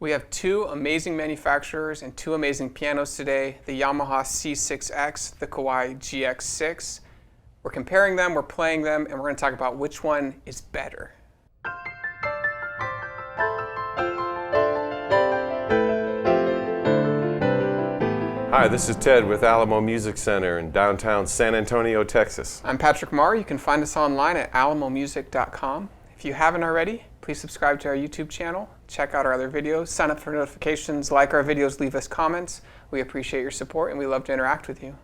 We have two amazing manufacturers and two amazing pianos today, the Yamaha C6X, the Kawai GX-6. We're comparing them, we're playing them, and we're going to talk about which one is better. Hi, this is Ted with Alamo Music Center in downtown San Antonio, Texas. I'm Patrick Marr. You can find us online at alamomusic.com. If you haven't already, please subscribe to our YouTube channel, check out our other videos, sign up for notifications, like our videos, leave us comments. We appreciate your support and we love to interact with you.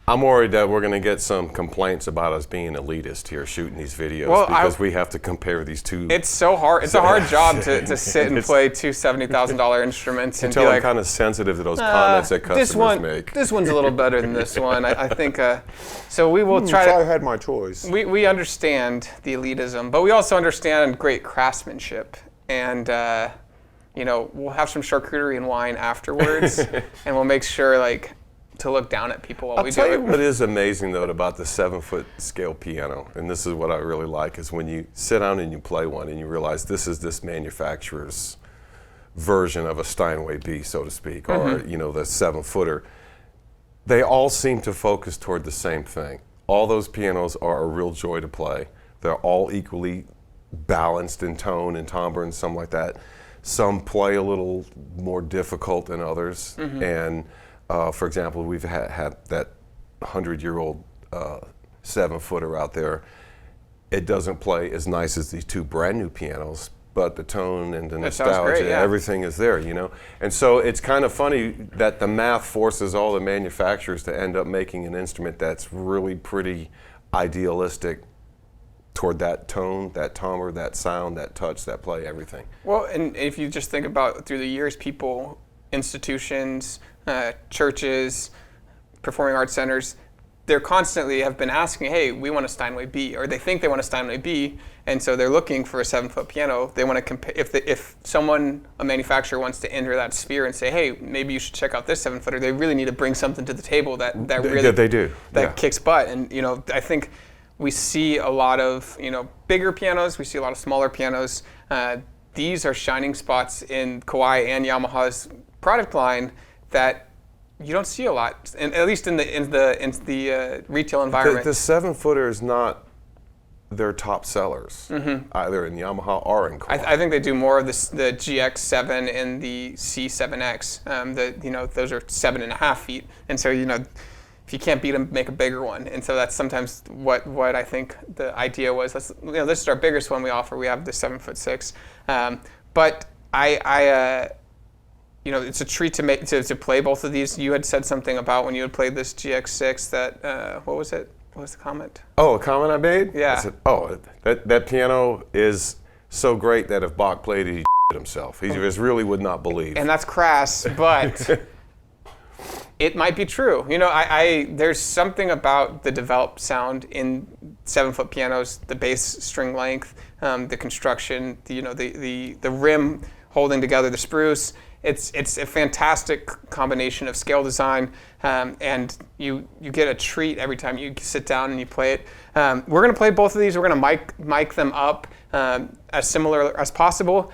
I'm worried that we're going to get some complaints about us being elitist here shooting these videos because we have to compare these two. It's so hard. It's a hard job to sit and play two $70,000 instruments and be like, I'm kind of sensitive to those comments that customers make. This one's a little better than this one. I think, so we will try to. I had my choice. We understand the elitism, but we also understand great craftsmanship. And, you know, we'll have some charcuterie and wine afterwards, and we'll make sure, like, to look down at people while we do it. I'll tell you what is amazing, though, about the 7-foot scale piano, and this is what I really like, is when you sit down and you play one and you realize this is this manufacturer's version of a Steinway B, so to speak, or, you know, the 7-footer. They all seem to focus toward the same thing. All those pianos are a real joy to play. They're all equally balanced in tone and timbre and something like that. Some play a little more difficult than others, and for example, we've had that 100-year-old 7-footer out there. It doesn't play as nice as these two brand new pianos, but the tone and the nostalgia, everything is there, you know? And so it's kind of funny that the math forces all the manufacturers to end up making an instrument that's really pretty idealistic toward that tone, that timbre, that sound, that touch, that play, everything. Well, and if you just think about through the years, people, institutions, churches, performing arts centers, they're constantly have been asking, hey, we want a Steinway B, or they think they want a Steinway B, and so they're looking for a 7-foot piano. They want to compare. If someone, a manufacturer, wants to enter that sphere and say, hey, maybe you should check out this 7-footer, they really need to bring something to the table that really they do kicks butt. And you know, I think we see a lot of bigger pianos. We see a lot of smaller pianos. These are shining spots in Kawai and Yamaha's product line that you don't see a lot, and at least in the retail environment. The 7-footer is not their top sellers, either in Yamaha or in Kawai. I think they do more of the GX-7 and the C7X. Those are 7.5 feet, and so if you can't beat them, make a bigger one. And so that's sometimes what I think the idea was. This is our biggest one we offer. We have the 7'6", but it's a treat to play both of these. You had said something about when you had played this GX-6 that, what was it? What was the comment? Oh, a comment I made? Yeah. I said, that piano is so great that if Bach played it, he'd himself. He just really would not believe. And that's crass, but it might be true. There's something about the developed sound in 7-foot pianos, the bass string length, the construction, the rim holding together the spruce. It's a fantastic combination of scale design, and you get a treat every time you sit down and you play it. We're going to play both of these. We're going to mic them up as similar as possible.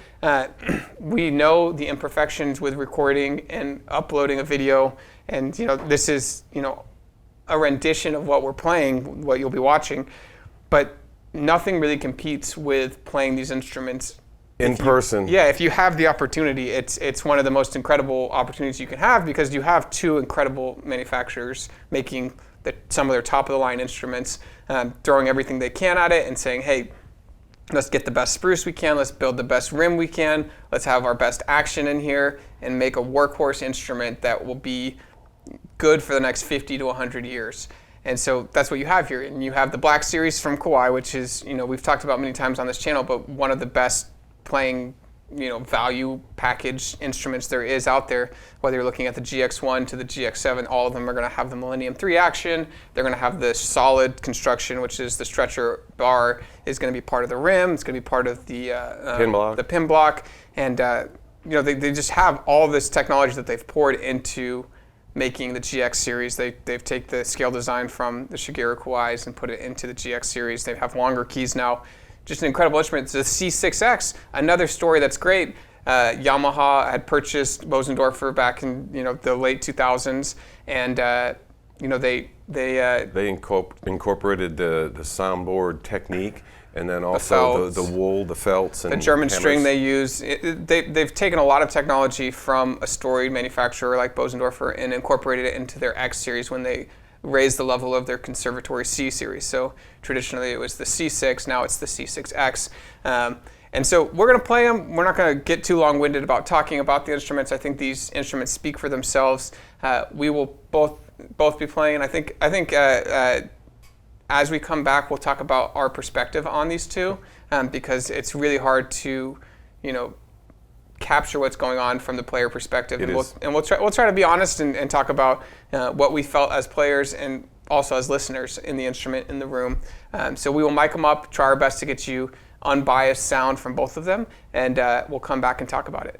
We know the imperfections with recording and uploading a video, and this is a rendition of what we're playing, what you'll be watching, but nothing really competes with playing these instruments in person. Yeah, if you have the opportunity, it's one of the most incredible opportunities you can have, because you have two incredible manufacturers making some of their top-of-the-line instruments, throwing everything they can at it and saying, hey, let's get the best spruce we can, let's build the best rim we can, let's have our best action in here, and make a workhorse instrument that will be good for the next 50 to 100 years. And so that's what you have here. And you have the Black Series from Kawai, which is, we've talked about many times on this channel, but one of the best playing value package instruments there is out there. Whether you're looking at the GX1 to the GX7, all of them are going to have the Millennium 3 action. They're going to have the solid construction, which is the stretcher bar is going to be part of the rim. It's going to be part of the pin block, and they just have all this technology that they've poured into making the GX series. They've taken the scale design from the Shigeru Kawais and put it into the GX series. They have longer keys now. Just an incredible instrument. It's the C6X, another story that's great. Yamaha had purchased Bosendorfer back in the late 2000s, and they incorporated the soundboard technique, and then also the wool, the felts, and the German hammers. string they use. They've taken a lot of technology from a storied manufacturer like Bosendorfer and incorporated it into their X series when they raised the level of their conservatory C series. So traditionally it was the C6, now it's the C6X. And so we're going to play them. We're not going to get too long-winded about talking about the instruments. I think these instruments speak for themselves. We will both be playing. I think as we come back, we'll talk about our perspective on these two, because it's really hard to, capture what's going on from the player perspective. We'll try to be honest and talk about what we felt as players and also as listeners in the instrument in the room. So we will mic them up, try our best to get you unbiased sound from both of them, and we'll come back and talk about it.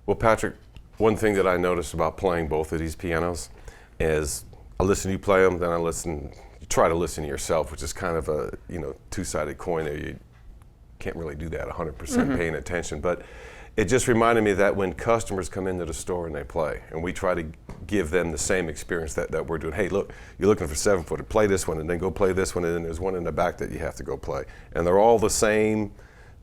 Well, Patrick, one thing that I noticed about playing both of these pianos is I listen to you play them, then you try to listen to yourself, which is kind of a two-sided coin there. You can't really do that 100% paying attention, but it just reminded me that when customers come into the store and they play, and we try to give them the same experience that we're doing. Hey, look, you're looking for 7-footer, play this one, and then go play this one, and then there's one in the back that you have to go play. And they're all the same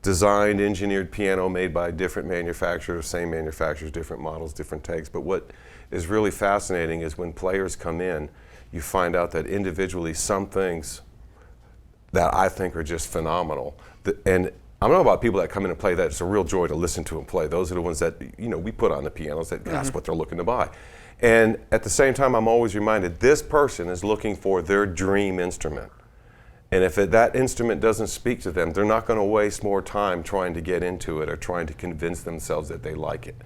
designed, engineered piano made by different manufacturers, same manufacturers, different models, different tags. But what is really fascinating is when players come in, you find out that individually some things that I think are just phenomenal. And I don't know about people that come in and play that. It's a real joy to listen to them play. Those are the ones that we put on the pianos. That's what they're looking to buy. And at the same time, I'm always reminded this person is looking for their dream instrument. And if that instrument doesn't speak to them, they're not going to waste more time trying to get into it or trying to convince themselves that they like it.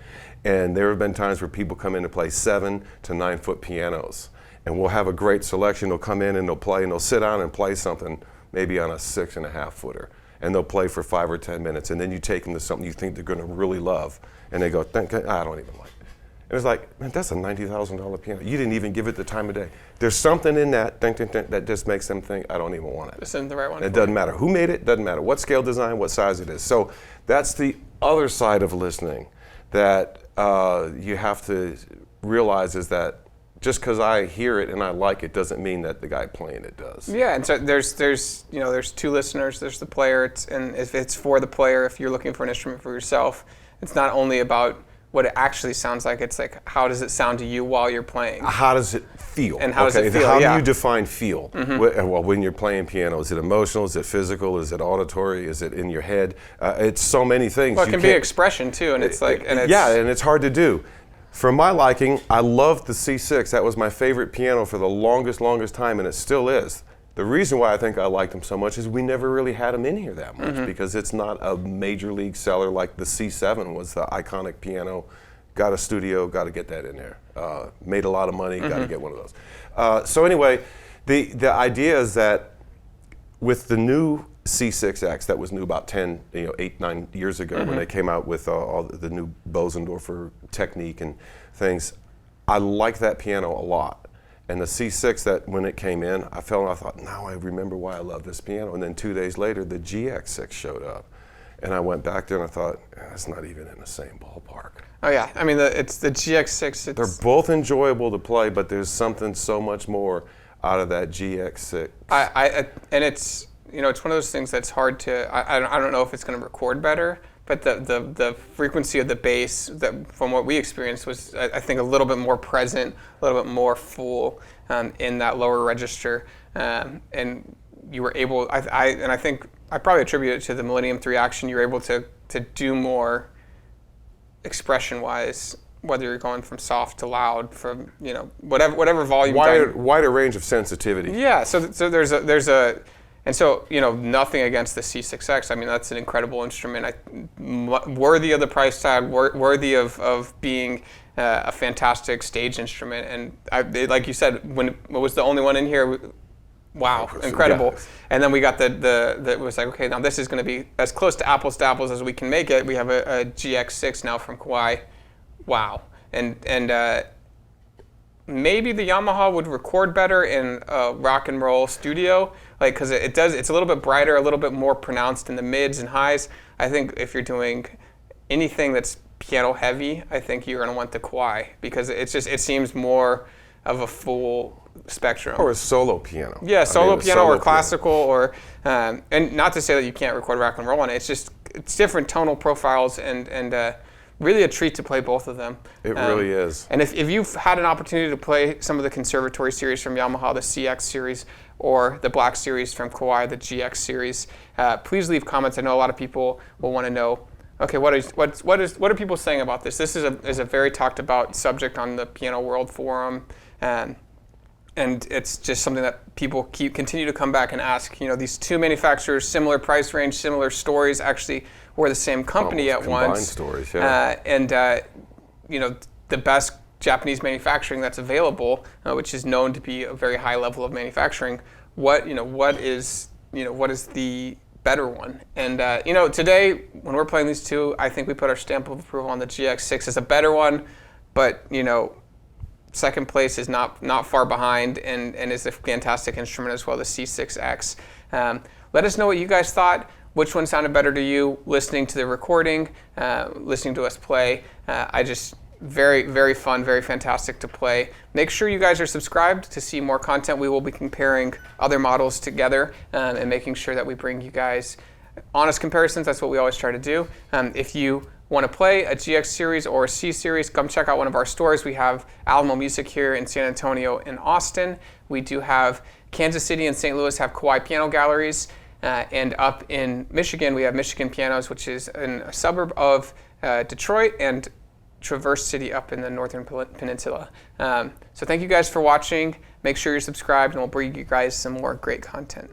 And there have been times where people come in to play 7 to 9 foot pianos, and we'll have a great selection. They'll come in and they'll play, and they'll sit down and play something maybe on a 6.5 footer. And they'll play for 5 or 10 minutes, and then you take them to something you think they're going to really love, and they go, I don't even like it. And it's like, man, that's a $90,000 piano. You didn't even give it the time of day. There's something in that that just makes them think, I don't even want it. This isn't the right one. It doesn't matter who made it, doesn't matter what scale design, what size it is. So that's the other side of listening that you have to realize is that just because I hear it and I like it doesn't mean that the guy playing it does. Yeah, and so there's two listeners. There's the player, and if it's for the player, if you're looking for an instrument for yourself, it's not only about what it actually sounds like. It's like, how does it sound to you while you're playing? How does it feel? And how does it feel? How do you define feel? Well, when you're playing piano, is it emotional? Is it physical? Is it auditory? Is it in your head? It's so many things. Well, it can be expression too, and it's like, and it's hard to do. For my liking, I loved the C6. That was my favorite piano for the longest time, and it still is. The reason why I think I liked them so much is we never really had them in here that much because it's not a major league seller like the C7 was, the iconic piano. Got a studio, got to get that in there. Made a lot of money, got to get one of those. So anyway, the idea is that with the new C6X that was new about 8, 9 years ago when they came out with all the new Bosendorfer technique and things. I like that piano a lot. And the C6, that when it came in, I thought, now I remember why I love this piano. And then 2 days later, the GX-6 showed up. And I went back there and I thought, that's not even in the same ballpark. Oh yeah, I mean, it's the GX-6. They're both enjoyable to play, but there's something so much more out of that GX-6. And it's, it's one of those things that's hard to, I don't know if it's going to record better, but the frequency of the bass, that from what we experienced, was, I think, a little bit more present, a little bit more full in that lower register. And you were able, I think, I probably attribute it to the Millennium 3 action. You were able to do more expression-wise, whether you're going from soft to loud, from whatever volume. Wider range of sensitivity. Yeah. So there's a and so nothing against the C6X. I mean, that's an incredible instrument, worthy of the price tag, worthy of being a fantastic stage instrument. And like you said, when it was the only one in here. Wow, incredible. Yeah. And then we got it was like, okay, now this is going to be as close to apples as we can make it. We have a GX-6 now from Kawai. Wow. And maybe the Yamaha would record better in a rock and roll studio, like, because it's a little bit brighter, a little bit more pronounced in the mids and highs. I think if you're doing anything that's piano heavy, I think you're going to want the Kawai, because it seems more of a full spectrum. Or a solo piano. Yeah, solo piano or classical piano. Or and not to say that you can't record rock and roll on it. It's different tonal profiles and really a treat to play both of them. It really is. And if you've had an opportunity to play some of the conservatory series from Yamaha, the CX series, or the Black series from Kawai, the GX series, please leave comments. I know a lot of people will want to know, okay, what are people saying about this? This is a very talked about subject on the Piano World Forum. And it's just something that people continue to come back and ask. These two manufacturers, similar price range, similar stories, actually were the same company at once. Combined stories, yeah. And the best Japanese manufacturing that's available, which is known to be a very high level of manufacturing. What is the better one. And you know, today when we're playing these two, I think we put our stamp of approval on the GX-6 as a better one, but you know, second place is not far behind, and is a fantastic instrument as well, the C6X. Let us know what you guys thought. Which one sounded better to you, listening to the recording, listening to us play. Very, very fun, very fantastic to play. Make sure you guys are subscribed to see more content. We will be comparing other models together and making sure that we bring you guys honest comparisons. That's what we always try to do. If you want to play a GX series or a C series, come check out one of our stores. We have Alamo Music here in San Antonio and Austin. We do have Kansas City and St. Louis have Kawai piano galleries. And up in Michigan, we have Michigan Pianos, which is in a suburb of Detroit, and Traverse City up in the Northern Peninsula. So thank you guys for watching. Make sure you're subscribed, and we'll bring you guys some more great content.